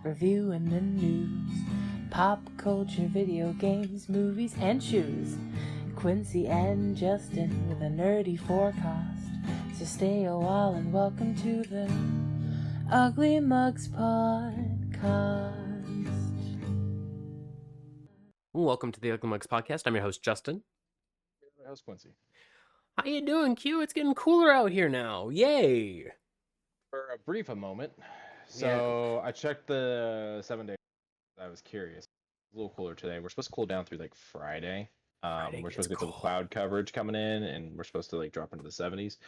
reviewing the news, pop culture, video games, movies, and shoes. Quincy and Justin with a nerdy forecast. So stay a while and welcome to the Ugly Mugs Podcast. Welcome to the Ugly Mugs Podcast. I'm your host, Justin. How's Quincy? How you doing, Q? It's getting cooler out here now. Yay! For a brief moment. So I checked the 7 day. I was curious. A little cooler today. We're supposed to cool down through like Friday. We're supposed to get some cloud coverage coming in, and we're supposed to like drop into the 70s.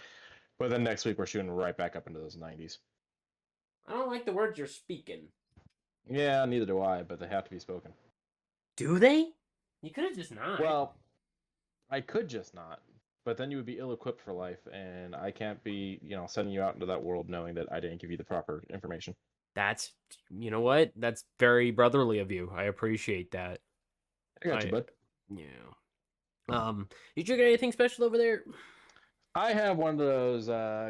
But then next week we're shooting right back up into those 90s. I don't like the words you're speaking. Yeah, neither do I, but they have to be spoken. Do they? You could have just not. Well, I could just not. But then you would be ill-equipped for life, and I can't be, sending you out into that world knowing that I didn't give you the proper information. That's, you know what? That's very brotherly of you. I appreciate that. I got you, bud. Yeah. Did you get anything special over there? I have one of those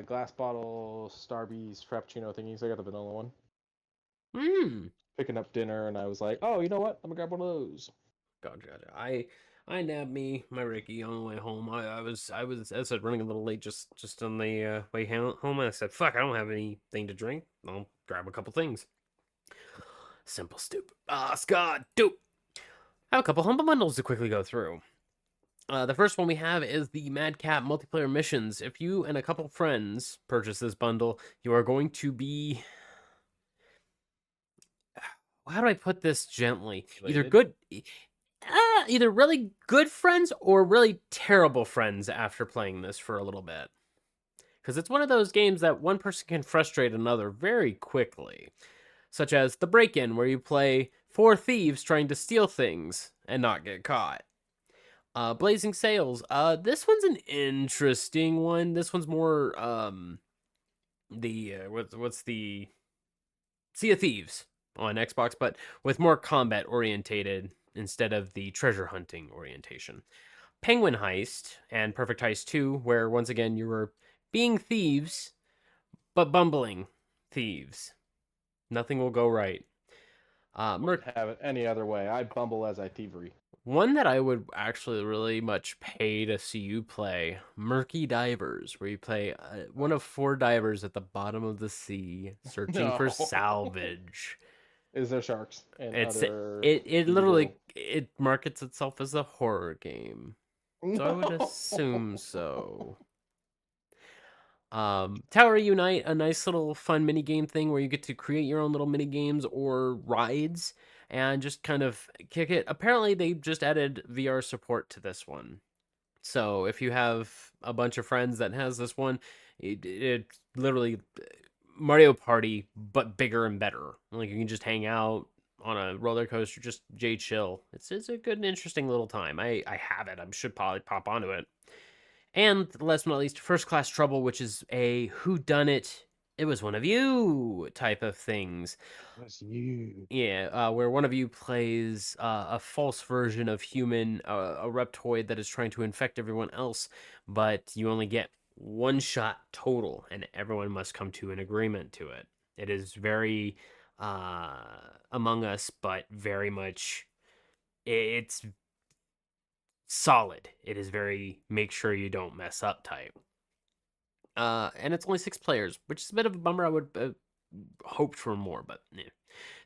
glass bottle Starbucks Frappuccino thingies. I got the vanilla one. Picking up dinner, and I was like, oh, you know what? I'm gonna grab one of those. Gotcha. I nabbed me my Ricky on the way home. I was as I said, running a little late just on the way home. And I said, fuck, I don't have anything to drink. I'll grab a couple things. Simple, stupid. Scott, dude. I have a couple humble bundles to quickly go through. The first one we have is the Madcap multiplayer missions. If you and a couple friends purchase this bundle, you are going to be... How do I put this gently? Either really good friends or really terrible friends after playing this for a little bit. Because it's one of those games that one person can frustrate another very quickly. Such as The Break-In, where you play 4 thieves trying to steal things and not get caught. Blazing Sails. This one's an interesting one. This one's more, what's the... Sea of Thieves on Xbox, but with more combat orientated instead of the treasure hunting orientation. Penguin Heist and Perfect Heist 2, where once again you were being thieves, but bumbling thieves. Nothing will go right. Wouldn't have it any other way. I bumble as I thievery. One that I would actually really much pay to see you play, Murky Divers, where you play one of 4 divers at the bottom of the sea, searching for salvage. Is there sharks? And it literally it markets itself as a horror game, so I would assume so. Tower Unite, a nice little fun mini game thing where you get to create your own little mini games or rides and just kind of kick it. Apparently, they just added VR support to this one, so if you have a bunch of friends that has this one, it literally Mario Party, but bigger and better. Like, you can just hang out on a roller coaster, just chill. It's a good and interesting little time. I have it. I should probably pop onto it. And last but not least, First Class Trouble, which is a whodunit, it was one of you type of things. It was you. Yeah, where one of you plays a false version of human, a reptoid that is trying to infect everyone else, but you only get 1 shot total, and everyone must come to an agreement to it. It is very Among Us, but very much it's solid. It is very make sure you don't mess up type. And it's only 6 players, which is a bit of a bummer. I would hoped for more, but yeah.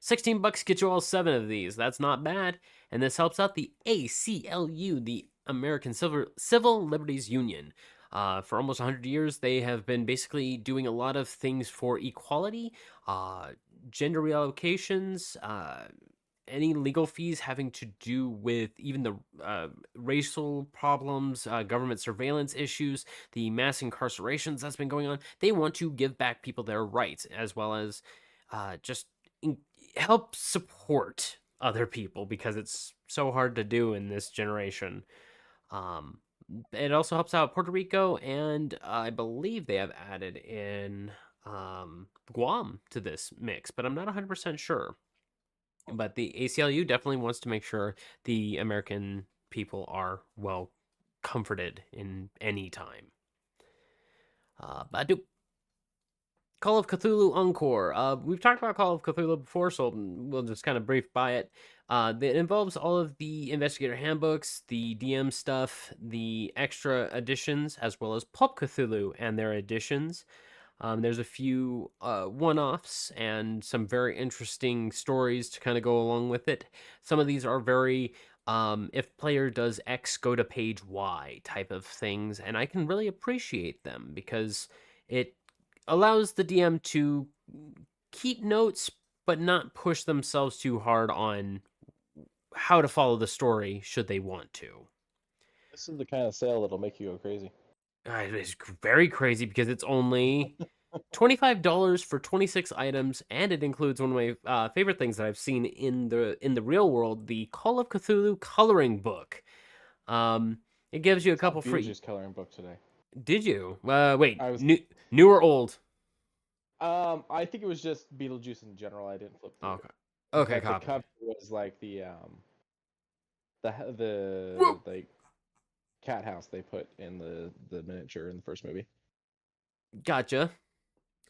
$16 get you all 7 of these. That's not bad, and this helps out the ACLU, the American Civil Liberties Union. For almost 100 years, they have been basically doing a lot of things for equality, gender reallocations, any legal fees having to do with even the racial problems, government surveillance issues, the mass incarcerations that's been going on. They want to give back people their rights, as well as just help support other people, because it's so hard to do in this generation. It also helps out Puerto Rico, and I believe they have added in Guam to this mix, but I'm not 100% sure. But the ACLU definitely wants to make sure the American people are well comforted in any time. Badu. Call of Cthulhu Encore. We've talked about Call of Cthulhu before, so we'll just kind of brief by it. It involves all of the investigator handbooks, the DM stuff, the extra editions, as well as Pulp Cthulhu and their editions. There's a few one-offs and some very interesting stories to kind of go along with it. Some of these are very if player does X, go to page Y type of things, and I can really appreciate them because it allows the DM to keep notes but not push themselves too hard on how to follow the story should they want to. This is the kind of sale that'll make you go crazy. It's very crazy because it's only $25 for 26 items, and it includes one of my favorite things that I've seen in the real world: the Call of Cthulhu coloring book. It gives you a couple free. Beetlejuice coloring book today. Did you? Wait, I was new or old? I think it was just Beetlejuice in general. I didn't flip through. Okay. Okay, But the copy. cover was like the like cat house they put in the miniature in the first movie. Gotcha.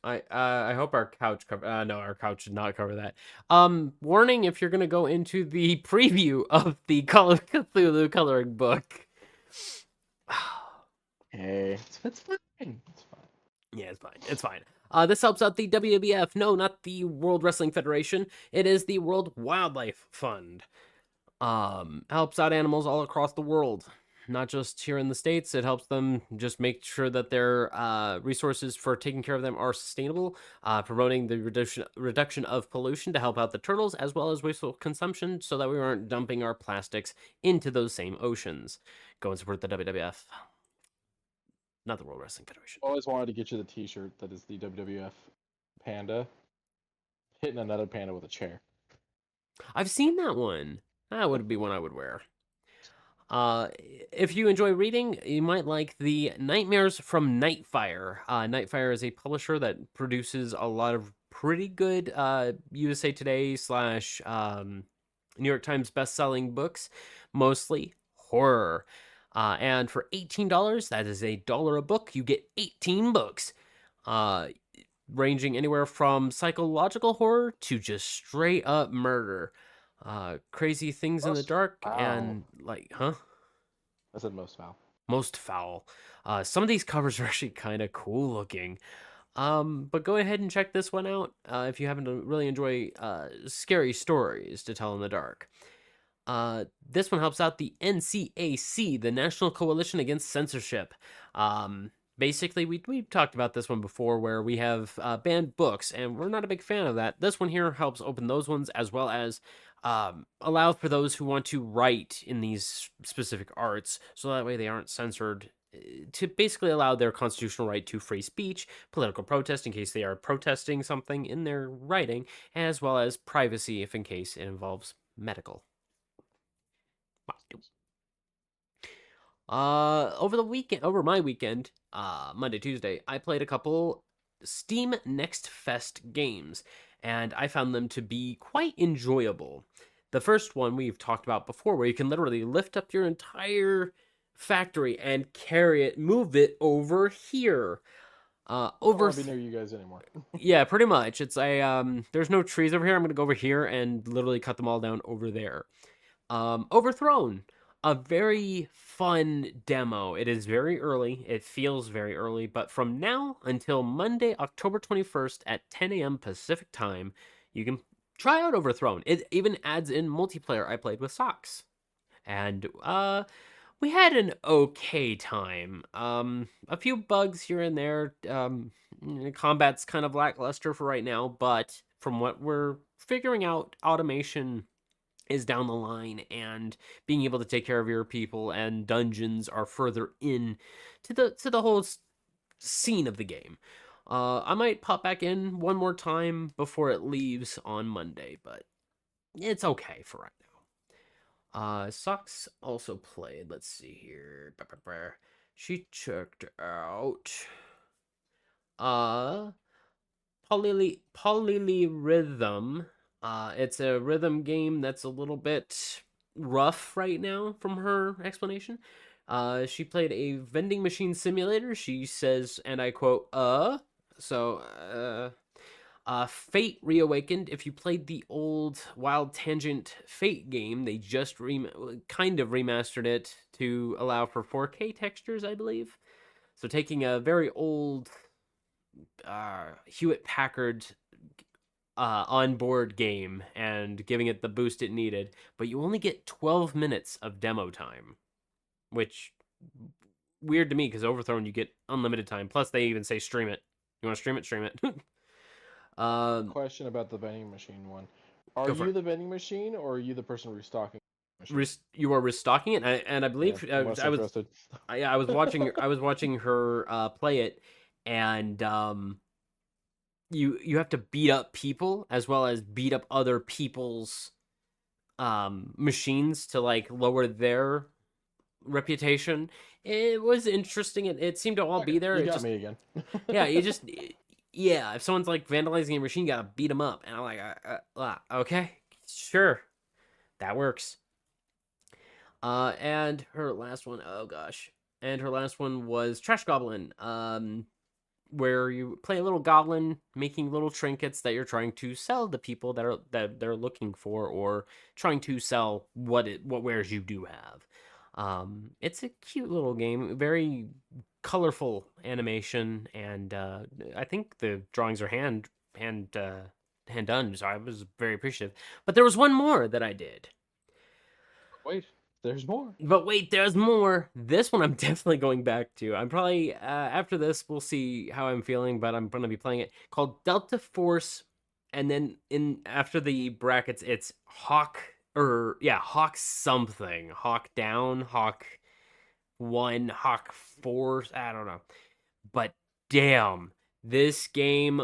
I hope our couch cover. No, our couch should not cover that. Warning: if you're gonna go into the preview of the Call of Cthulhu coloring book. Hey, it's fine. It's fine. Yeah, it's fine. It's fine. This helps out the WWF. No, not the World Wrestling Federation. It is the World Wildlife Fund. Helps out animals all across the world, not just here in the States. It helps them just make sure that their resources for taking care of them are sustainable, promoting the reduction of pollution to help out the turtles, as well as wasteful consumption so that we aren't dumping our plastics into those same oceans. Go and support the WWF, not the World Wrestling Federation. Always wanted to get you the T-shirt that is the WWF panda hitting another panda with a chair. I've seen that one. That would be one I would wear. If you enjoy reading, you might like the Nightmares from Nightfire. Nightfire is a publisher that produces a lot of pretty good USA Today slash New York Times best-selling books, mostly horror. And for $18, that is $1 a book, you get 18 books. Ranging anywhere from psychological horror to just straight up murder. Crazy things in the dark and like, huh? I said most foul. Most foul. Some of these covers are actually kind of cool looking. But go ahead and check this one out if you happen to really enjoy scary stories to tell in the dark. This one helps out the NCAC, the National Coalition Against Censorship. Basically, we've talked about this one before where we have banned books, and we're not a big fan of that. This one here helps open those ones as well as allow for those who want to write in these specific arts, so that way they aren't censored, to basically allow their constitutional right to free speech, political protest in case they are protesting something in their writing, as well as privacy if in case it involves medical. Over my weekend, Monday, Tuesday, I played a couple Steam Next Fest games, and I found them to be quite enjoyable. The first one we've talked about before, where you can literally lift up your entire factory and carry it, move it over here. I don't want to be near you guys anymore. Yeah, pretty much. It's there's no trees over here. I'm gonna go over here and literally cut them all down over there. Overthrown. A very fun demo. It is very early. It feels very early, but from now until Monday, October 21st at 10 a.m. Pacific time, you can try out Overthrown. It even adds in multiplayer. I played with Socks. And we had an okay time. A few bugs here and there. Combat's kind of lackluster for right now, but from what we're figuring out, automation is down the line, and being able to take care of your people and dungeons are further in to the whole scene of the game. I might pop back in one more time before it leaves on Monday, but it's okay for right now. Socks also played. Let's see here. She checked out Polyrhythm. It's a rhythm game that's a little bit rough right now from her explanation. She played a vending machine simulator. She says, and I quote, So, Fate Reawakened. If you played the old Wild Tangent Fate game, they just kind of remastered it to allow for 4K textures, I believe. So taking a very old Hewitt Packard onboard game and giving it the boost it needed, but you only get 12 minutes of demo time, which weird to me because Overthrown you get unlimited time. Plus they even say stream it. You want to stream it? Stream it. Question about the vending machine one. Are Go for you it. the vending machine, or are you the person restocking the machine? You are restocking it, and I believe Yeah, I'm less interested. I was watching her play it, and you have to beat up people as well as beat up other people's machines to like lower their reputation. It was interesting. It seemed to all be there. You It got just me again. yeah. If someone's like vandalizing your machine, you gotta beat them up, and I'm like, okay, sure, that works. And her last one, oh gosh, and her last one was Trash Goblin. Where you play a little goblin making little trinkets that you're trying to sell to people that they're looking for, or trying to sell what wares you do have. It's a cute little game, very colorful animation, and I think the drawings are hand done, so I was very appreciative. But there was one more that I did. Wait, there's more. But wait, there's more. This one I'm definitely going back to. I'm probably after this we'll see how I'm feeling, but I'm gonna be playing it, called Delta Force, and then in after the brackets it's Hawk Hawk something, Hawk Down, Hawk 1, Hawk 4. I don't know, but damn, this game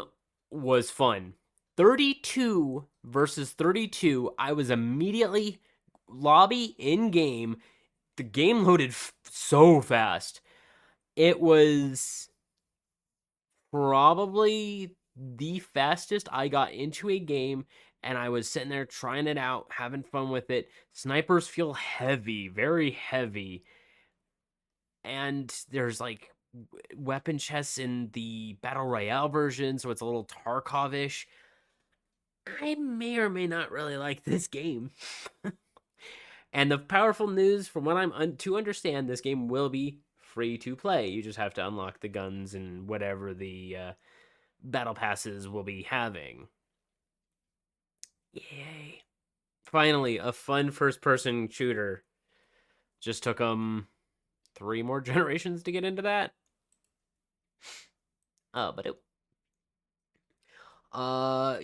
was fun. 32 versus 32. I was immediately lobby in game. The game loaded so fast. It was probably the fastest I got into a game, and I was sitting there trying it out, having fun with it. Snipers feel heavy, very heavy. And there's like weapon chests in the Battle Royale version, so it's a little Tarkov-ish. I may or may not really like this game. And the powerful news, from what I'm to understand, this game will be free to play. You just have to unlock the guns and whatever the battle passes will be having. Yay. Finally, a fun first-person shooter. Just took them 3 more generations to get into that. But it...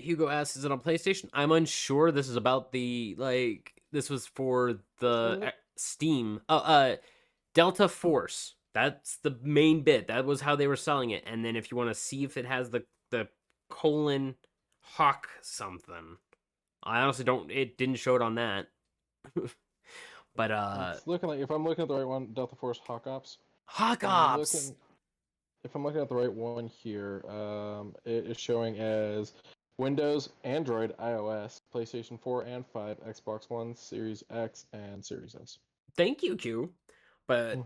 Hugo asks, is it on PlayStation? I'm unsure. This is about the, like... This was for the Steam. Delta Force. That's the main bit. That was how they were selling it. And then if you want to see if it has the colon Hawk something. I honestly don't... It didn't show it on that. But, it's looking like, if I'm looking at the right one, Delta Force Hawk Ops. Hawk Ops! If I'm looking at the right one here, it is showing as Windows, Android, iOS, PlayStation 4 and 5, Xbox One, Series X, and Series S. Thank you, Q. But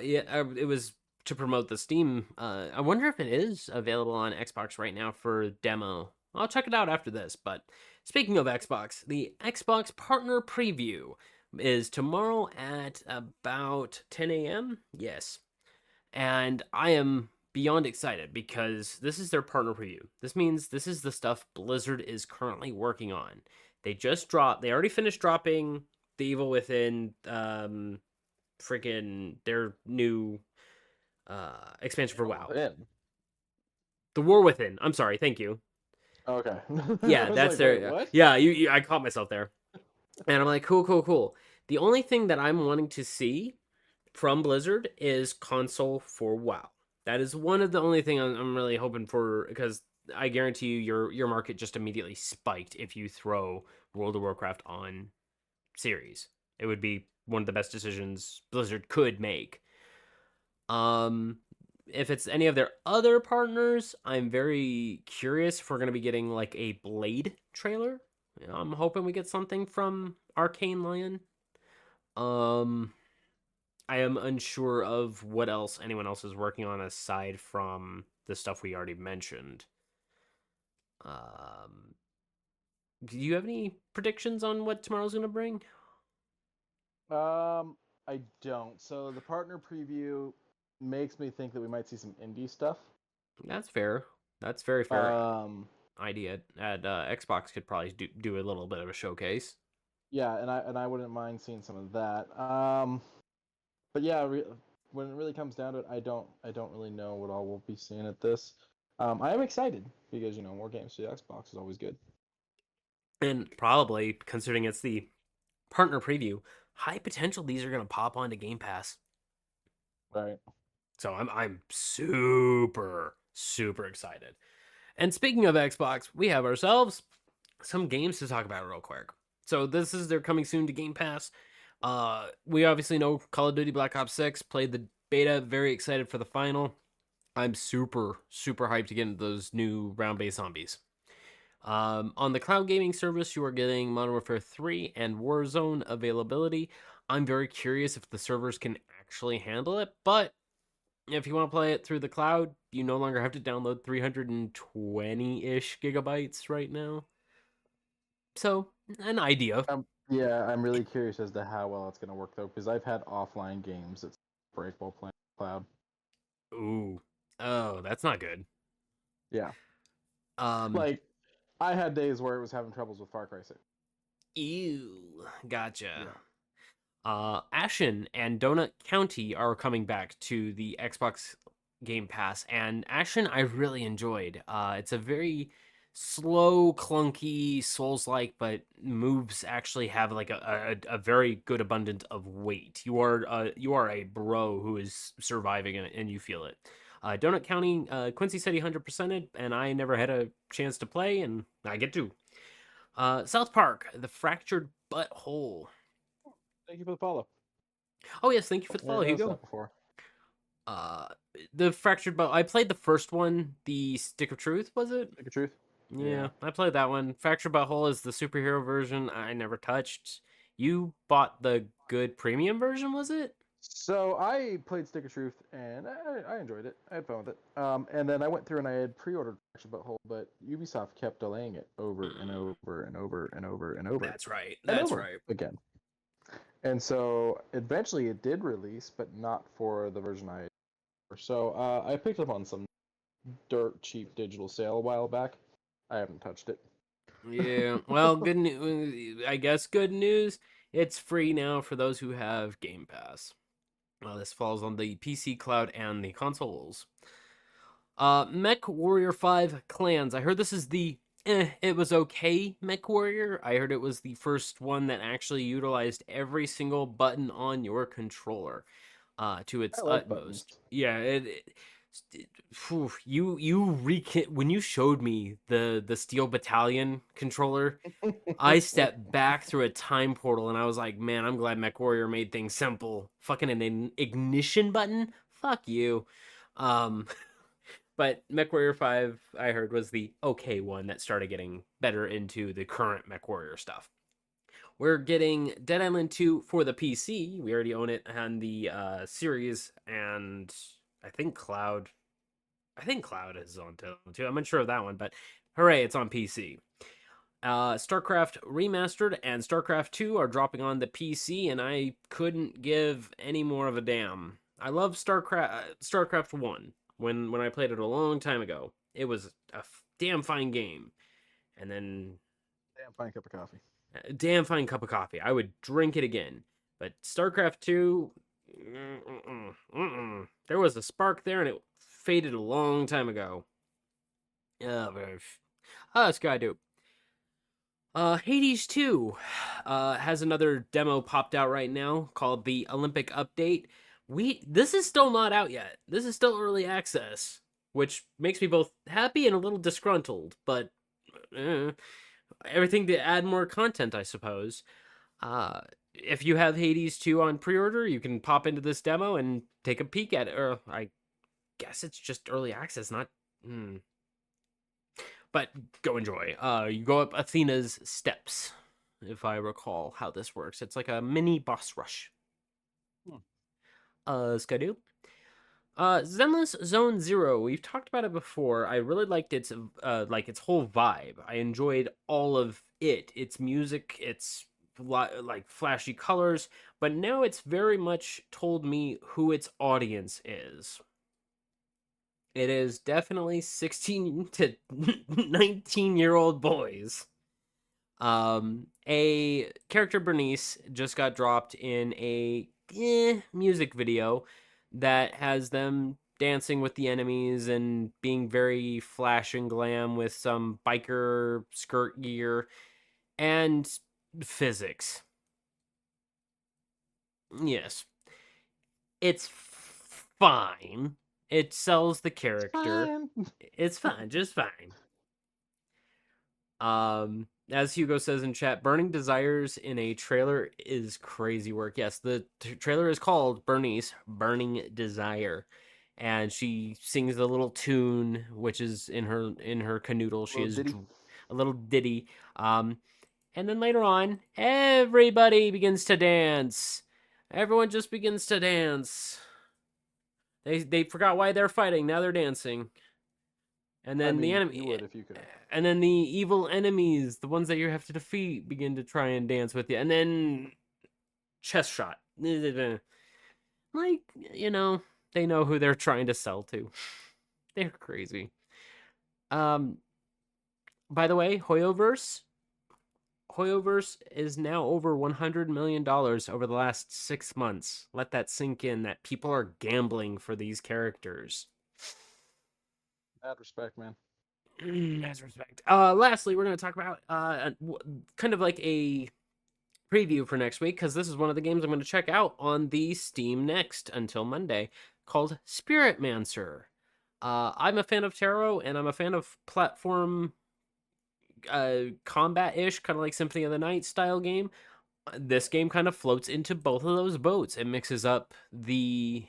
it was to promote the Steam. I wonder if it is available on Xbox right now for demo. I'll check it out after this. But speaking of Xbox, the Xbox Partner Preview is tomorrow at about 10 a.m. Yes. And I am beyond excited because this is their partner preview. This means this is the stuff Blizzard is currently working on. They already finished dropping The Evil Within, freaking their new expansion for WoW. The War Within. I'm sorry, thank you. Okay. Yeah, that's like, their. What? Yeah, I caught myself there. And I'm like, cool. The only thing that I'm wanting to see from Blizzard is console for WoW. That is one of the only thing I'm really hoping for, because I guarantee you your market just immediately spiked if you throw World of Warcraft on series. It would be one of the best decisions Blizzard could make. If it's any of their other partners, I'm very curious if we're going to be getting like a Blade trailer. I'm hoping we get something from Arcane Lion. I am unsure of what else anyone else is working on aside from the stuff we already mentioned. Do you have any predictions on what tomorrow's going to bring? I don't. So the partner preview makes me think that we might see some indie stuff. That's fair. That's very fair Um, idea. At Xbox could probably do a little bit of a showcase. yeah, and I wouldn't mind seeing some of that. But yeah, when it really comes down to it, I don't really know what all we'll be seeing at this. I am excited because more games to the Xbox is always good. And probably, considering it's the partner preview, high potential these are going to pop onto Game Pass. Right. So I'm super excited. And speaking of Xbox, we have ourselves some games to talk about real quick. So they're coming soon to Game Pass. We obviously know Call of Duty Black Ops 6, played the beta, very excited for the final. I'm super hyped to get into those new round-based zombies. On the cloud gaming service, you are getting Modern Warfare 3 and Warzone availability. I'm very curious if the servers can actually handle it, but if you want to play it through the cloud, you no longer have to download 320-ish gigabytes right now. So, an idea. Yeah, I'm really curious as to how well it's going to work though, because I've had offline games that break while playing cloud. Ooh. Oh, that's not good. Yeah. Um, Like, I had days where it was having troubles with Far Cry 6. Ew. Gotcha. Yeah. Ashen and Donut County are coming back to the Xbox Game Pass, and Ashen I really enjoyed. It's a very slow, clunky, Souls-like, but moves actually have like a very good abundance of weight. You are a bro who is surviving, and you feel it. Donut County, Quincy said he 100%ed, and I never had a chance to play, and I get to. South Park, The Fractured Butthole. Thank you for the follow. Oh yes, thank you for the follow, I noticed Hugo. that before. The Fractured Butthole. I played the first one, the Stick of Truth, was it? Stick of Truth. Yeah, I played that one. Fractured Butthole is the superhero version I never touched. You bought the good premium version, was it? So I played Stick of Truth and I enjoyed it. I had fun with it. And then I went through and I had pre-ordered Fractured Butthole, but Ubisoft kept delaying it over and over and over and over and over. That's right. And That's over right. again. And so eventually it did release, but not for the version I. So I picked up on some dirt cheap digital sale a while back. I haven't touched it. Yeah. Well, good news. I guess good news. It's free now for those who have Game Pass. This falls on the PC cloud and the consoles. Mech Warrior 5 Clans. I heard this is the it was okay Mech Warrior. I heard it was the first one that actually utilized every single button on your controller to its utmost. Buttons. Yeah, when you showed me the Steel Battalion controller, I stepped back through a time portal and I was like, man, I'm glad Mech Warrior made things simple. Fucking an ignition button? Fuck you. But MechWarrior 5, I heard, was the okay one that started getting better into the current MechWarrior stuff. We're getting Dead Island 2 for the PC. We already own it on the series, and I think Cloud is on too. I'm unsure of that one, but hooray, it's on PC. StarCraft Remastered and StarCraft 2 are dropping on the PC, and I couldn't give any more of a damn. I love StarCraft 1. When I played it a long time ago, it was a damn fine game. And then Damn fine cup of coffee. a damn fine cup of coffee. I would drink it again. But StarCraft 2, there was a spark there and it faded a long time ago. Skydoop. Hades 2 has another demo popped out right now called the Olympic Update. This is still not out yet. This is still early access, which makes me both happy and a little disgruntled, but everything to add more content, I suppose. If you have Hades 2 on pre-order, you can pop into this demo and take a peek at it. Or I guess it's just early access, not... But go enjoy. You go up Athena's steps, if I recall how this works. It's like a mini boss rush. Skydoo. Zenless Zone Zero. We've talked about it before. I really liked its its whole vibe. I enjoyed all of it. Its music, its like flashy colors, but now it's very much told me who its audience is. It is definitely 16 to 19-year-old boys. A character Bernice just got dropped in a music video that has them dancing with the enemies and being very flash and glam with some biker skirt gear and physics. Yes, it's fine. It sells the character. It's fine, just fine. As Hugo says in chat, burning desires in a trailer is crazy work. Yes, the trailer is called Bernice Burning Desire, and she sings the little tune, which is in her canoodle. She is a little ditty. And then later on, everybody begins to dance. Everyone just begins to dance. They forgot why they're fighting. Now they're dancing. And then the enemy, you would if you could. And then the evil enemies, the ones that you have to defeat, begin to try and dance with you. And then chest shot. Like, they know who they're trying to sell to. They're crazy. By the way, Hoyoverse is now over $100 million over the last 6 months. Let that sink in that people are gambling for these characters. Mad respect, man. Mad respect. Lastly, we're going to talk about kind of like a preview for next week, because this is one of the games I'm going to check out on the Steam Next until Monday, called Spiritmancer. I'm a fan of tarot, and I'm a fan of platform combat-ish, kind of like Symphony of the Night style game. This game kind of floats into both of those boats. It mixes up the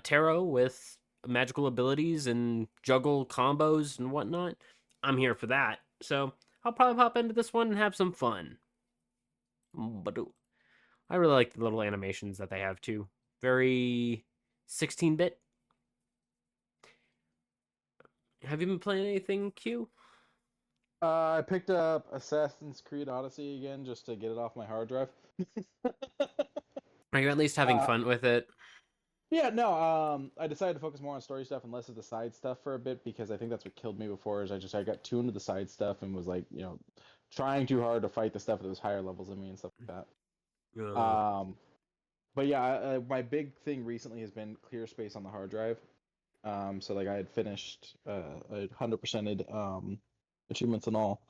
tarot with magical abilities and juggle combos and whatnot. I'm here for that. So I'll probably pop into this one and have some fun. But I really like the little animations that they have too. Very 16-bit. Have you been playing anything, Q? I picked up Assassin's Creed Odyssey again just to get it off my hard drive. Are you at least having fun with it? Yeah, no. I decided to focus more on story stuff and less of the side stuff for a bit, because I think that's what killed me before. Is I got too into the side stuff and was like, trying too hard to fight the stuff that was higher levels than me and stuff like that. But yeah, my big thing recently has been clear space on the hard drive. So like I had finished, I 100%ed achievements and all,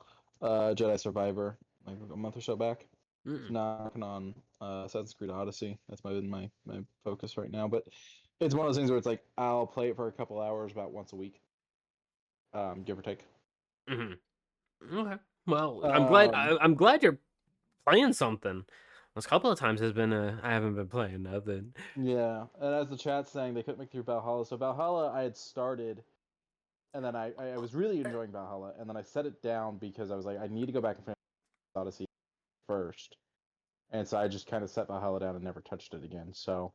Jedi Survivor like a month or so back. Now working on Assassin's Creed Odyssey. That's my focus right now. But it's one of those things where it's like I'll play it for a couple hours about once a week, give or take. Okay. Well, I'm glad you're playing something. Those couple of times has been I haven't been playing nothing. Yeah, and as the chat's saying, they couldn't make through Valhalla. So Valhalla, I had started, and then I was really enjoying Valhalla, and then I set it down because I was like, I need to go back and finish Odyssey first, and so I just kind of set Valhalla down and never touched it again. So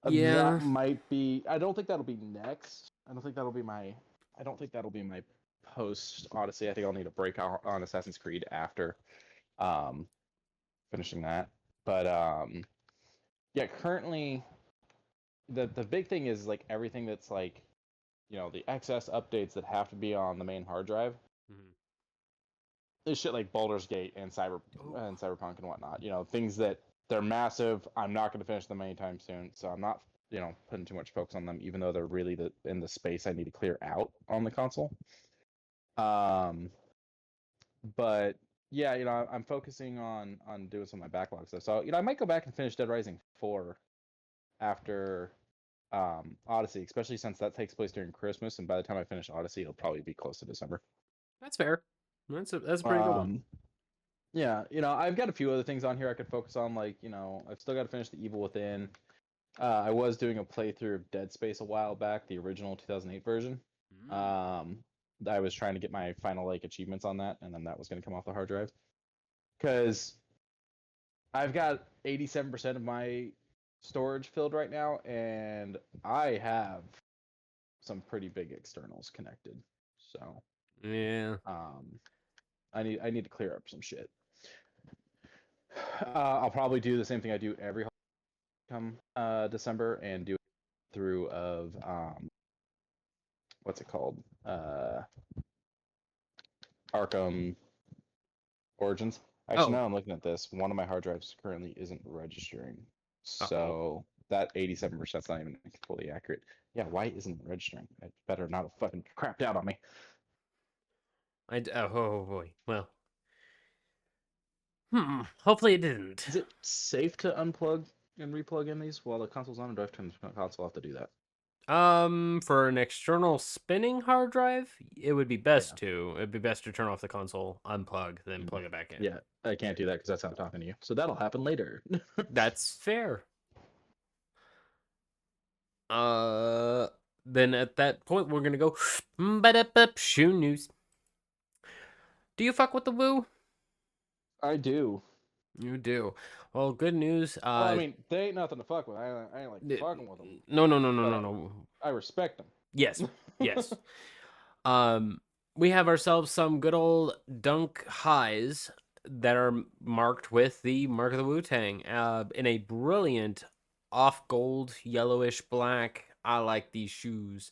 that might be. I don't think that'll be next. I don't think that'll be my post Odyssey. I think I'll need a break on Assassin's Creed after finishing that. But yeah, currently the big thing is like everything that's like, the excess updates that have to be on the main hard drive. Is shit like Baldur's Gate and Cyberpunk and whatnot. Things that they're massive. I'm not going to finish them anytime soon, so I'm not putting too much focus on them, even though they're really in the space I need to clear out on the console. But yeah, I'm focusing on doing some of my backlog stuff. So I might go back and finish Dead Rising 4 after Odyssey, especially since that takes place during Christmas, and by the time I finish Odyssey, it'll probably be close to December. That's fair. That's a pretty good one. Yeah, I've got a few other things on here I could focus on, like, I've still got to finish The Evil Within. I was doing a playthrough of Dead Space a while back, the original 2008 version. I was trying to get my final achievements on that, and then that was going to come off the hard drive. Because I've got 87% of my storage filled right now, and I have some pretty big externals connected. So Yeah. I need to clear up some shit. I'll probably do the same thing I do every come December and do it through of what's it called? Arkham Origins. Actually, Oh. now I'm looking at this. One of my hard drives currently isn't registering, Uh-oh. so that 87% is not even fully accurate. Yeah, why isn't it registering? It better not have fucking crapped out on me. Oh boy. Well. Hopefully it didn't. Is it safe to unplug and replug in these while the console's on, or do I have to turn the console off to do that? For an external spinning hard drive, it would be best Yeah. to. It'd be best to turn off the console, unplug, then plug it back in. Yeah, I can't do that because that's how I'm talking to you. So that'll happen later. That's fair. Then at that point, we're gonna go. Shoe news. Do you fuck with the Woo? I do. You do. Well, good news. Well, I mean, they ain't nothing to fuck with. I ain't like fucking with them. No. I respect them. Yes, yes. We have ourselves some good old Dunk Highs that are marked with the Mark of the Wu-Tang in a brilliant off gold, yellowish black. I like these shoes.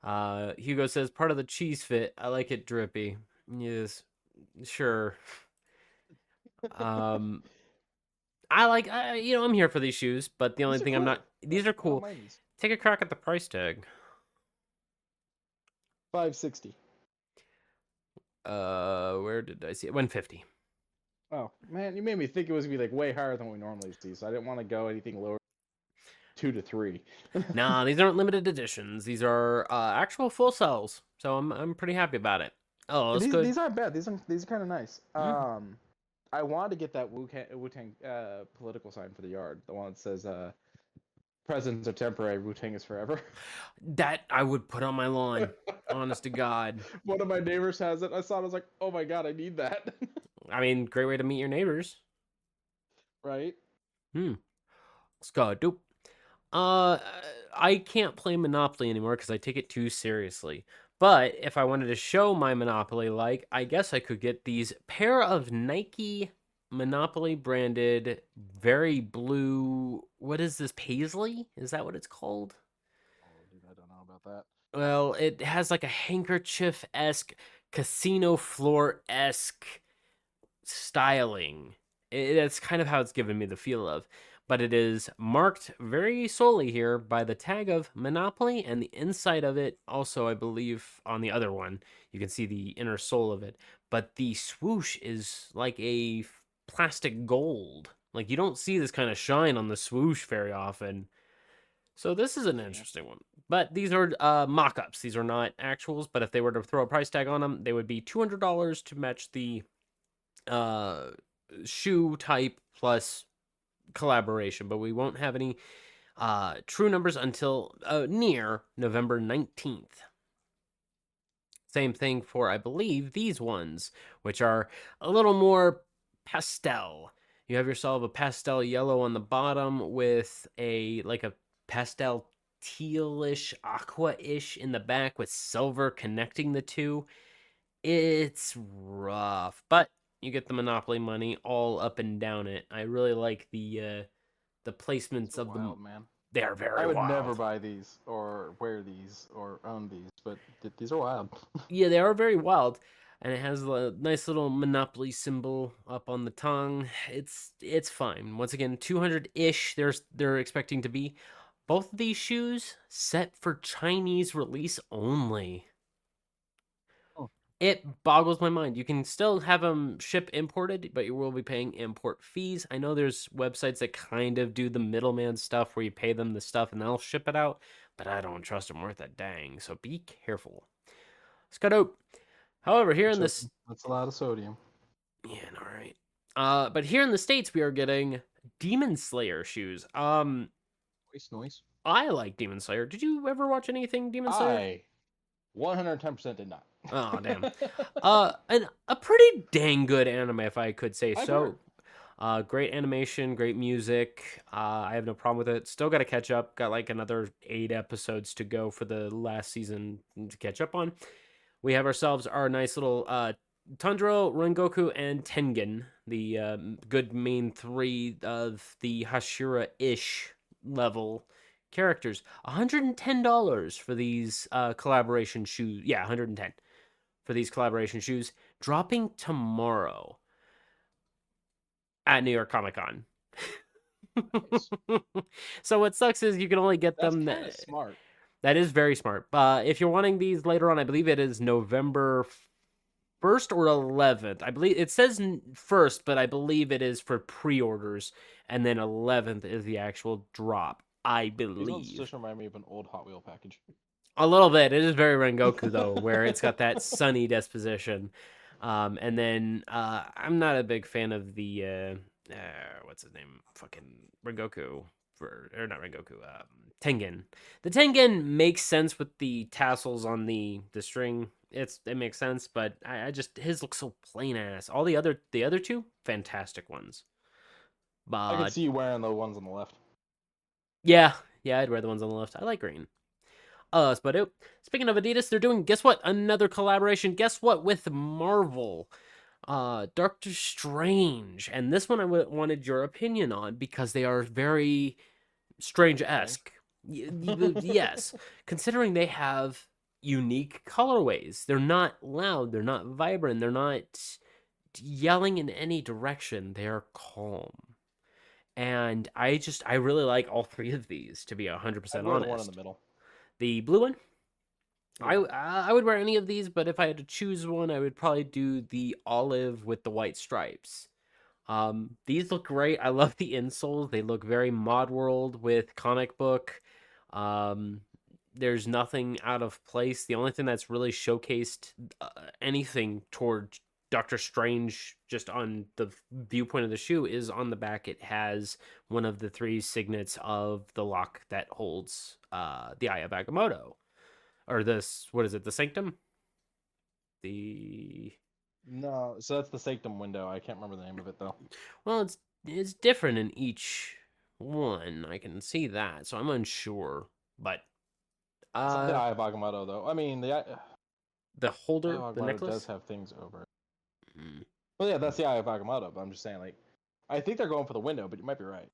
Hugo says, part of the cheese fit. I like it drippy. Yes, sure. I'm here for these shoes, but the only thing I'm not. These are cool. Take a crack at the price tag. $560. Where did I see it? $150. Oh man, you made me think it was gonna be like way higher than we normally see, so I didn't want to go anything lower. 2 to 3. Nah, these aren't limited editions. These are actual full sells, so I'm pretty happy about it. Oh, that's good. These aren't bad. These are kind of nice. Mm-hmm. I wanted to get that Wu-Tang political sign for the yard, the one that says "Presidents are temporary, Wu-Tang is forever." That I would put on my lawn. Honest to God. One of my neighbors has it. I saw it. I was like, "Oh my god, I need that." I mean, great way to meet your neighbors. Right? Let's go. Doop. I can't play Monopoly anymore because I take it too seriously. But if I wanted to show my Monopoly I guess I could get these pair of Nike Monopoly branded, very blue. What is this? Paisley? Is that what it's called? Oh, dude, I don't know about that. Well, it has like a handkerchief-esque, casino floor-esque styling. That's kind of how it's given me the feel of. But it is marked very solely here by the tag of Monopoly, and the inside of it also, I believe, on the other one, you can see the inner sole of it. But the swoosh is like a plastic gold. Like, you don't see this kind of shine on the swoosh very often. So this is an interesting one. But these are mock-ups. These are not actuals, but if they were to throw a price tag on them, they would be $200 to match the shoe type plus collaboration, but we won't have any true numbers until near November 19th. Same thing for, I believe, these ones, which are a little more pastel. You have yourself a pastel yellow on the bottom with a pastel tealish, aqua-ish in the back with silver connecting the two. It's rough, but you get the Monopoly money all up and down it. I really like the placements of them. Man. They are very I would wild. never buy these or wear these or own these, but these are wild. Yeah, they are very wild, and it has a nice little Monopoly symbol up on the tongue. It's fine. Once again, 200-ish. They're expecting to be. Both of these shoes set for Chinese release only. It boggles my mind. You can still have them ship imported, but you will be paying import fees. I know there's websites that kind of do the middleman stuff where you pay them the stuff and they'll ship it out, but I don't trust them worth a dang, so be careful. Scudo. However, here in this... That's a lot of sodium. Yeah, all right. But here in the States, we are getting Demon Slayer shoes. Noise. I like Demon Slayer. Did you ever watch anything Demon Slayer? I 110% did not. Oh, damn. A pretty dang good anime, if I could say so. Great animation, great music. I have no problem with it. Still got to catch up. Got like another 8 episodes to go for the last season to catch up on. We have ourselves our nice little Tundra, Rengoku, and Tengen, the good main 3 of the Hashira-ish level characters. $110 for these collaboration shoes. Yeah, 110 for these collaboration shoes. Dropping tomorrow at New York Comic Con. Nice. So what sucks is you can only get That's them. kind of smart. That is very smart. If you're wanting these later on, I believe it is November 1st or 11th. I believe it says 1st, but I believe it is for pre-orders, and then 11th is the actual drop. I These ones believe. just remind me of an old Hot Wheel package. A little bit. It is very Rengoku though, where it's got that sunny disposition. And then I'm not a big fan of the what's his name? Fucking Rengoku or not Rengoku. Tengen. The Tengen makes sense with the tassels on the string. It makes sense, but I just his looks so plain ass. All the other 2 fantastic ones. I can see you wearing the ones on the left. Yeah, I'd wear the ones on the left. I like green. But speaking of Adidas, they're doing, guess what? Another collaboration. Guess what? With Marvel. Doctor Strange. And this one I wanted your opinion on because they are very Strange-esque. Yes. Considering they have unique colorways. They're not loud. They're not vibrant. They're not yelling in any direction. They are calm. And I really like all 3 of these, to be 100% honest. The one in the middle. The blue one? Yeah. I would wear any of these, but if I had to choose one, I would probably do the olive with the white stripes. These look great. I love the insoles. They look very mod world with comic book. There's nothing out of place. The only thing that's really showcased anything toward Doctor Strange just on the viewpoint of the shoe is on the back. It has one of the 3 signets of the lock that holds the Eye of Agamotto. Or this, what is it, the Sanctum? No, so that's the Sanctum window. I can't remember the name of it, though. Well, it's different in each one. I can see that, so I'm unsure. But It's not the Eye of Agamotto, though. I mean, the holder, Eye of the Agamotto necklace does have things over it. Well, yeah, that's the Eye of Agamotto, but I'm just saying, like, I think they're going for the window, but you might be right.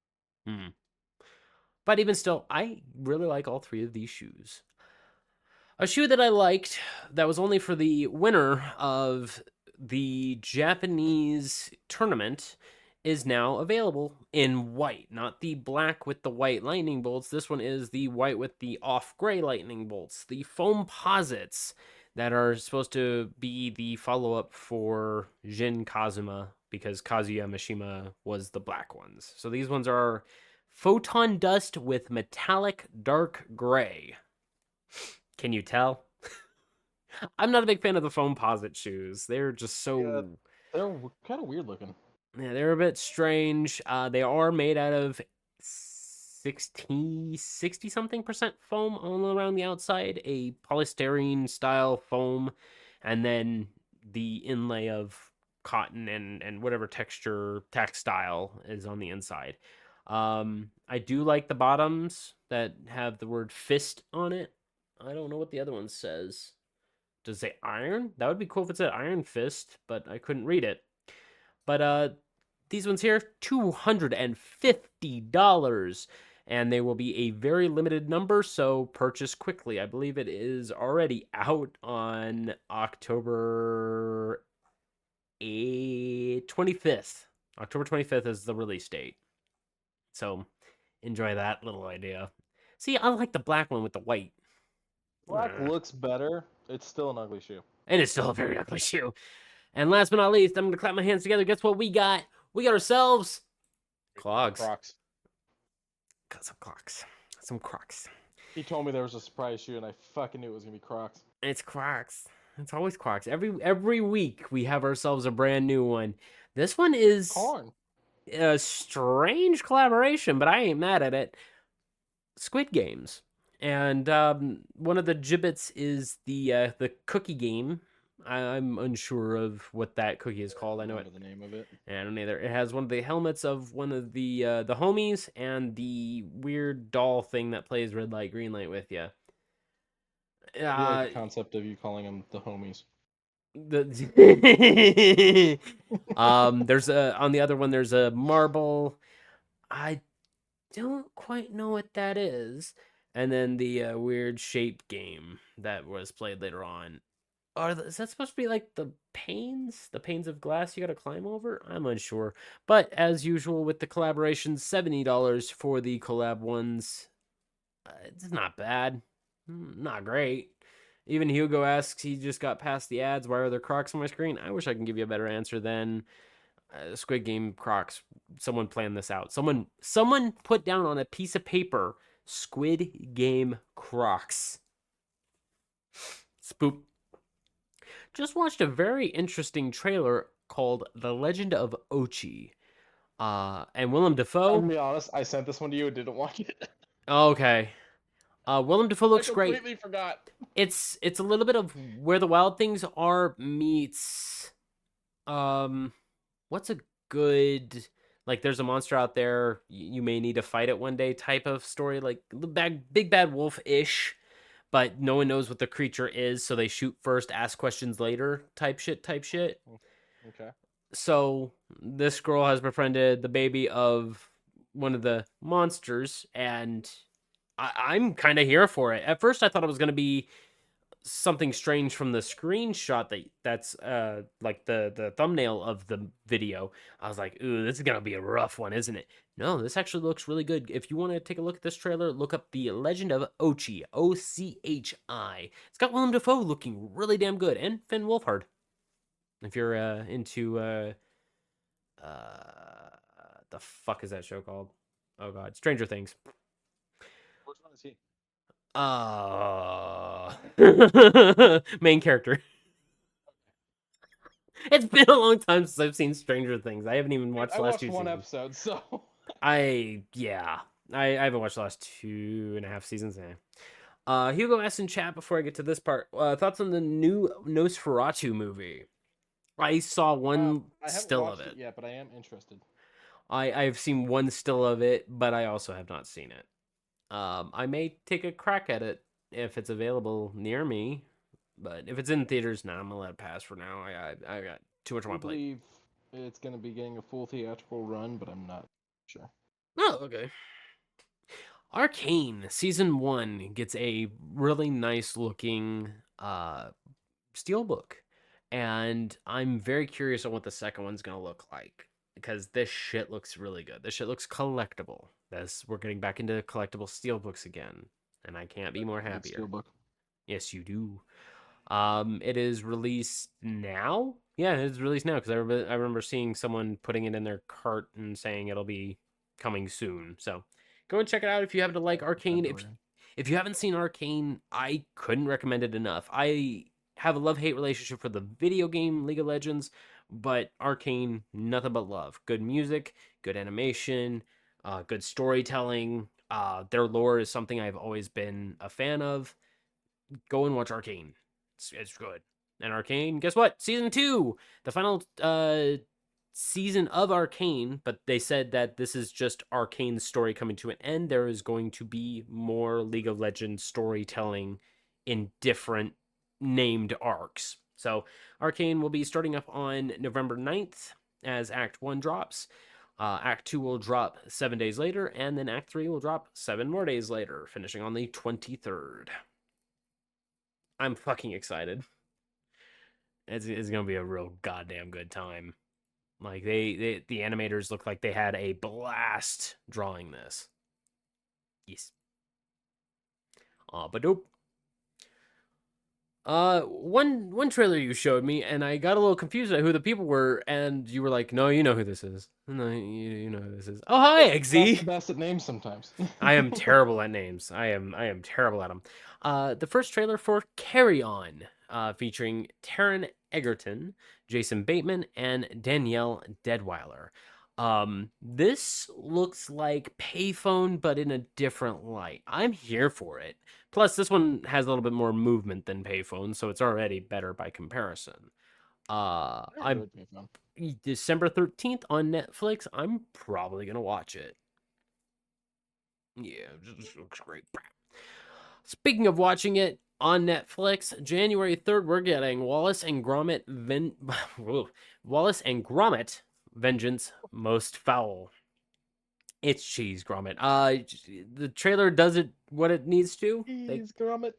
But even still, I really like all 3 of these shoes. A shoe that I liked that was only for the winner of the Japanese tournament is now available in white. Not the black with the white lightning bolts. This one is the white with the off-gray lightning bolts. The Foamposites that are supposed to be the follow-up for Jin Kazuma because Kazuya Mishima was the black ones. So these ones are photon dust with metallic dark gray. Can you tell? I'm not a big fan of the Foamposite shoes. They're just so... Yeah, they're kind of weird looking. Yeah, they're a bit strange. They are made out of 60-something% foam all around the outside. A polystyrene style foam. And then the inlay of cotton and whatever textile is on the inside. I do like the bottoms that have the word fist on it. I don't know what the other one says. Does it say iron? That would be cool if it said Iron Fist, but I couldn't read it. But these ones here, $250. And they will be a very limited number, so purchase quickly. I believe it is already out on October 25th. October 25th is the release date. So enjoy that little idea. See, I like the black one with the white. Black looks better. It's still an ugly shoe. And it's still a very ugly shoe. And last but not least, I'm going to clap my hands together. Guess what we got? We got ourselves clogs. Crocs. Got some Crocs. Some Crocs. He told me there was a surprise shoe, and I fucking knew it was going to be Crocs. It's Crocs. It's always Crocs. Every week, we have ourselves a brand new one. This one is Corn. A strange collaboration, but I ain't mad at it. Squid Games. And one of the gibbets is the cookie game. I'm unsure of what that cookie is called. I know it. The name of it. I don't either. It has one of the helmets of one of the homies and the weird doll thing that plays red light, green light with you. I like the concept of you calling them the homies. There's on the other one. There's a marble. I don't quite know what that is. And then the weird shape game that was played later on. Is that supposed to be like the panes? The panes of glass you gotta climb over? I'm unsure. But as usual with the collaborations, $70 for the collab ones. It's not bad. Not great. Even Hugo asks, he just got past the ads. Why are there Crocs on my screen? I wish I can give you a better answer than Squid Game Crocs. Someone planned this out. Someone put down on a piece of paper Squid Game Crocs. Spoop. Just watched a very interesting trailer called The Legend of Ochi. And Willem Dafoe. I'm gonna be honest, I sent this one to you and didn't watch it. Okay. Willem Dafoe looks great. I completely forgot. It's a little bit of Where the Wild Things Are meets what's a good, like, there's a monster out there, you may need to fight it one day type of story, like the big bad wolf-ish, but no one knows what the creature is, so they shoot first, ask questions later type shit. Okay. So this girl has befriended the baby of one of the monsters, and I'm kind of here for it. At first, I thought it was going to be something strange from the screenshot that's like the thumbnail of the video. I was like, ooh, this is going to be a rough one, isn't it? No, this actually looks really good. If you want to take a look at this trailer, look up The Legend of Ochi, Ochi. It's got Willem Dafoe looking really damn good, and Finn Wolfhard. If you're into the fuck is that show called? Oh god, Stranger Things. Which one is he? Main character. It's been a long time since I've seen Stranger Things. I haven't even watched the last 2 seasons. I watched one episode, so I haven't watched the last 2.5 seasons. Hugo asked in chat before I get to this part. Thoughts on the new Nosferatu movie? I saw one still of it. Yeah, but I am interested. I've seen one still of it, but I also have not seen it. I may take a crack at it if it's available near me, but if it's in theaters, I'm gonna let it pass for now. I got too much on my plate. I believe it's gonna be getting a full theatrical run, but I'm not sure. Oh, okay. Arcane Season 1 gets a really nice looking steelbook, and I'm very curious on what the second one's gonna look like, because this shit looks really good. This shit looks collectible. We're getting back into collectible steelbooks again, and I can't be more happier. Steelbook. Yes, you do. It is released now. Yeah, it's released now, because I remember seeing someone putting it in their cart and saying it'll be coming soon. So go and check it out if you happen to like Arcane. If you haven't seen Arcane, I couldn't recommend it enough. I have a love-hate relationship for the video game League of Legends, but Arcane, nothing but love. Good music, good animation, good storytelling. Their lore is something I've always been a fan of. Go and watch Arcane. It's good. And Arcane, guess what? Season 2, the final season of Arcane, but they said that this is just Arcane's story coming to an end. There is going to be more League of Legends storytelling in different named arcs. So Arcane will be starting up on November 9th as Act 1 drops. Act 2 will drop 7 days later, and then Act 3 will drop 7 more days later, finishing on the 23rd. I'm fucking excited. It's going to be a real goddamn good time. Like, the animators look like they had a blast drawing this. Yes. But nope. One trailer you showed me, and I got a little confused at who the people were, and you were like, "No, you know who this is. No, you know who this is." Oh, hi, Eggsy. I'm the best at names sometimes. I am terrible at names. I am terrible at them. The first trailer for Carry On, featuring Taron Egerton, Jason Bateman, and Danielle Deadweiler. This looks like Payphone, but in a different light. I'm here for it. Plus, this one has a little bit more movement than Payphone, so it's already better by comparison. I'm December 13th on Netflix. I'm probably gonna watch it. Yeah, it just looks great. Speaking of watching it on Netflix, January 3rd, we're getting Wallace and Gromit Wallace and Gromit Vengeance Most Foul. It's cheese, Gromit. The trailer does it what it needs to. Cheese, Gromit.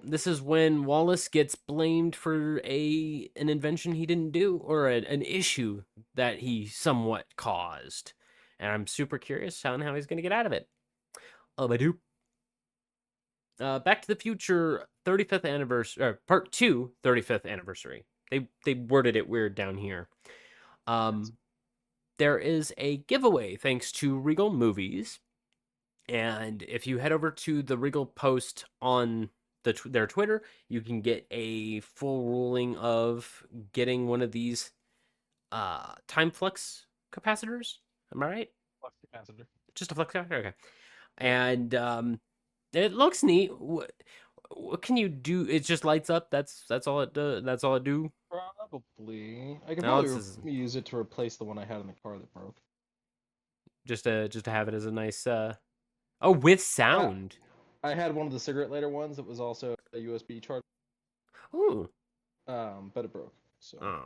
This is when Wallace gets blamed for an invention he didn't do, or an issue that he somewhat caused. And I'm super curious on how he's going to get out of it. Back to the Future 35th anniversary, or Part 2 35th anniversary. They worded it weird down here. There is a giveaway thanks to Regal Movies. And if you head over to the Regal post on their Twitter, you can get a full ruling of getting one of these time flux capacitors. Am I right? Flux capacitor. Just a flux capacitor? Okay. And it looks neat. What can you do? It just lights up. That's all it does. That's all it do. Probably. I could probably use it to replace the one I had in the car that broke. Just to have it as a nice with sound. I had one of the cigarette lighter ones that was also a USB charger. Ooh. But it broke. So.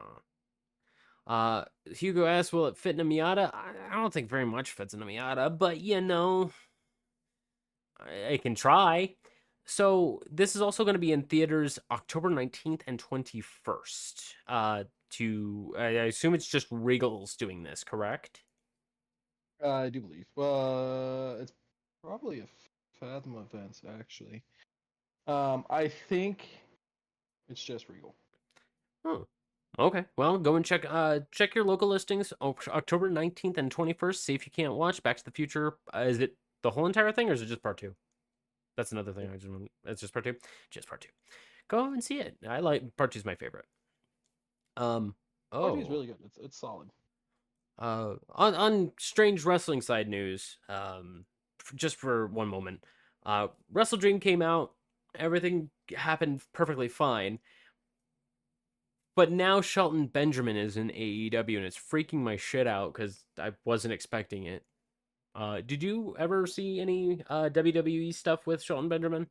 Hugo asks, will it fit in a Miata? I don't think very much fits in a Miata, but I can try. So this is also going to be in theaters October 19th and 21st. I assume it's just Regal's doing this, correct? I do believe. It's probably a Fathom event, actually. I think it's just Regal. Oh, okay. Well, go and check your local listings. October 19th and 21st. See if you can't watch Back to the Future. Is it the whole entire thing, or is it just part 2? That's another thing. It's just part 2. Just part 2. Go and see it. I like part 2 is my favorite. Part 2 is really good. It's solid. On strange wrestling side news, just for one moment, Wrestle Dream came out. Everything happened perfectly fine. But now Shelton Benjamin is in AEW, and it's freaking my shit out because I wasn't expecting it. Did you ever see any WWE stuff with Shelton Benjamin?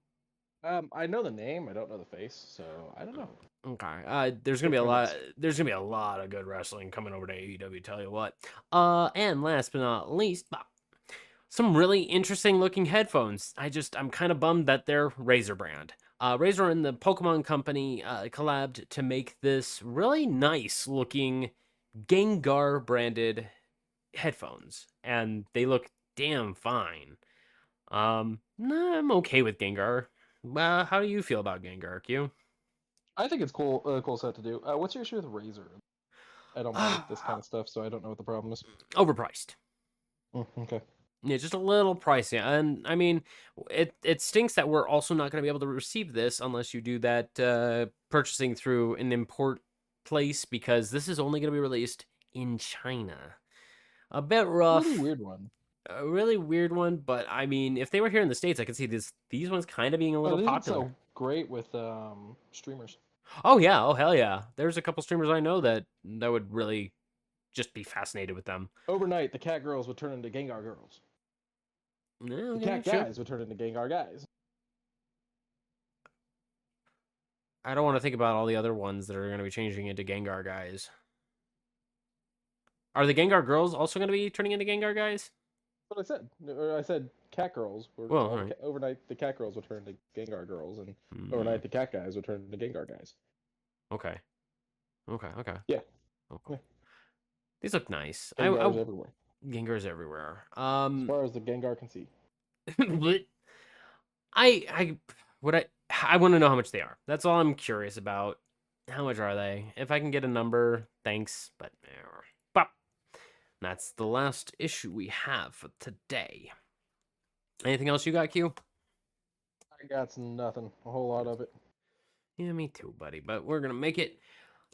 I know the name. I don't know the face, so I don't know. Okay. There's gonna be a lot. There's gonna be a lot of good wrestling coming over to AEW. Tell you what. And last but not least, some really interesting looking headphones. I'm kind of bummed that they're Razer brand. Razer and the Pokemon Company collabed to make this really nice looking Gengar branded headphones, and they look damn fine. I'm okay with Gengar. How do you feel about Gengar, Q? I think it's cool. Cool set to do. What's your issue with Razer? I don't like this kind of stuff, so I don't know what the problem is. Overpriced. Okay. Yeah, just a little pricey. And I mean, it stinks that we're also not going to be able to receive this unless you do that purchasing through an import place, because this is only going to be released in China. A bit rough. Really weird one. A really weird one, but I mean, if they were here in the States, I could see these ones kind of being a little popular. So great with streamers. Oh yeah, oh hell yeah. There's a couple streamers I know that would really just be fascinated with them. Overnight, the cat girls would turn into Gengar girls. The cat guys would turn into Gengar guys. I don't want to think about all the other ones that are going to be changing into Gengar guys. Are the Gengar girls also going to be turning into Gengar guys? What I said. I said cat girls. Right. Overnight, the cat girls would turn into Gengar girls, and overnight, the cat guys would turn into Gengar guys. Okay. Yeah. Okay. Yeah. These look nice. Gengar's everywhere. Gengar's everywhere. As far as the Gengar can see. I want to know how much they are. That's all I'm curious about. How much are they? If I can get a number, thanks. But that's the last issue we have for today. Anything else you got, Q? I got nothing. A whole lot of it. Yeah, me too, buddy. But we're gonna make it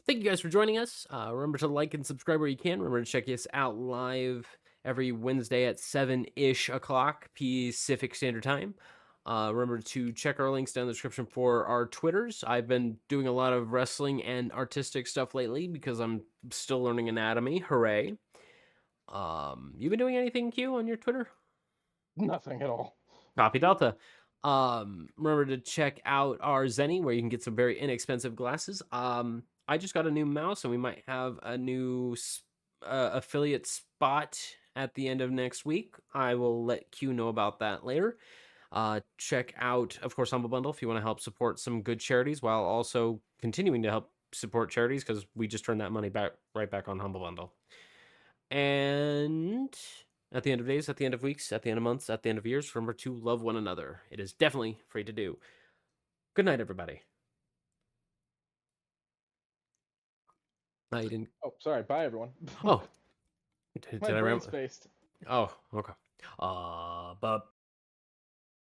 thank you guys for joining us. Remember to like and subscribe where you can. Remember to check us out live every Wednesday at 7-ish o'clock Pacific Standard Time. Remember to check our links down in the description for our Twitters. I've been doing a lot of wrestling and artistic stuff lately because I'm still learning anatomy. Hooray. You been doing anything, Q, on your Twitter? Nothing at all. Copy Delta. Remember to check out our Zenny where you can get some very inexpensive glasses. I just got a new mouse and we might have a new affiliate spot at the end of next week. I will let Q know about that later. Check out, of course, Humble Bundle if you want to help support some good charities while also continuing to help support charities because we just turned that money right back on Humble Bundle. And at the end of days, at the end of weeks, at the end of months, at the end of years, remember to love one another. It is definitely free to do. Good night, everybody. You didn't. Oh, sorry. Bye, everyone. Oh, did My I brain ramble? spaced. Oh, okay.